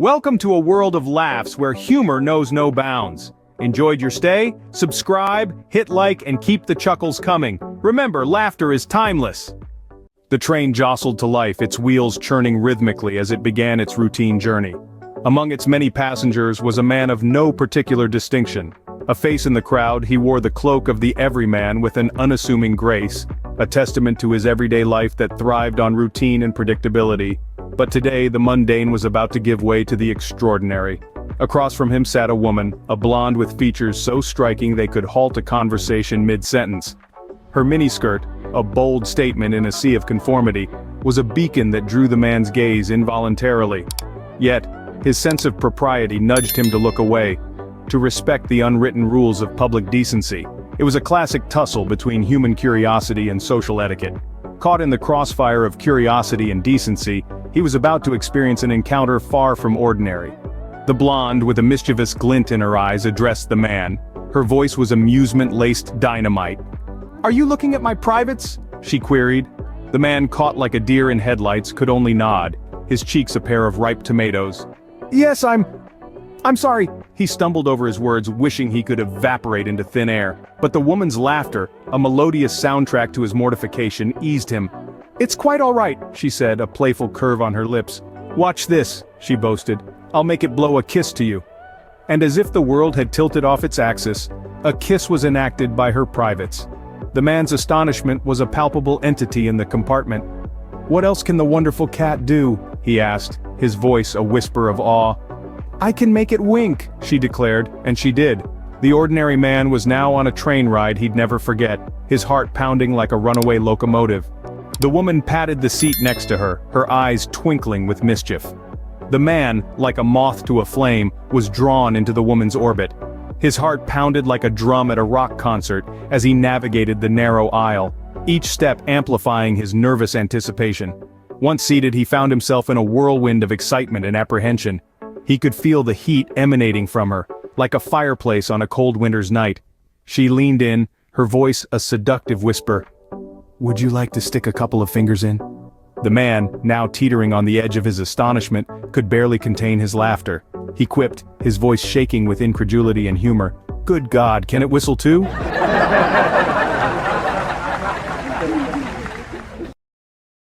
Welcome to a world of laughs where humor knows no bounds. Enjoyed your stay? Subscribe, hit like, and keep the chuckles coming. Remember, laughter is timeless. The train jostled to life, its wheels churning rhythmically as it began its routine journey. Among its many passengers was a man of no particular distinction. A face in the crowd, he wore the cloak of the everyman with an unassuming grace, a testament to his everyday life that thrived on routine and predictability. But today, the mundane was about to give way to the extraordinary. Across from him sat a woman, a blonde with features so striking they could halt a conversation mid-sentence. Her miniskirt, a bold statement in a sea of conformity, was a beacon that drew the man's gaze involuntarily. Yet, his sense of propriety nudged him to look away, to respect the unwritten rules of public decency. It was a classic tussle between human curiosity and social etiquette. Caught in the crossfire of curiosity and decency, he was about to experience an encounter far from ordinary. The blonde, with a mischievous glint in her eyes, addressed the man. Her voice was amusement-laced dynamite. "Are you looking at my privates?" she queried. The man, caught like a deer in headlights, could only nod, his cheeks a pair of ripe tomatoes. "Yes, I'm sorry." He stumbled over his words, wishing he could evaporate into thin air. But the woman's laughter, a melodious soundtrack to his mortification, eased him. "It's quite all right," she said, a playful curve on her lips. "Watch this," she boasted. "I'll make it blow a kiss to you." And as if the world had tilted off its axis, a kiss was enacted by her privates. The man's astonishment was a palpable entity in the compartment. "What else can the wonderful cat do?" he asked, his voice a whisper of awe. "I can make it wink," she declared, and she did. The ordinary man was now on a train ride he'd never forget, his heart pounding like a runaway locomotive. The woman patted the seat next to her, her eyes twinkling with mischief. The man, like a moth to a flame, was drawn into the woman's orbit. His heart pounded like a drum at a rock concert as he navigated the narrow aisle, each step amplifying his nervous anticipation. Once seated, he found himself in a whirlwind of excitement and apprehension. He could feel the heat emanating from her, like a fireplace on a cold winter's night. She leaned in, her voice a seductive whisper. "Would you like to stick a couple of fingers in?" The man, now teetering on the edge of his astonishment, could barely contain his laughter. He quipped, his voice shaking with incredulity and humor, "Good God, can it whistle too?"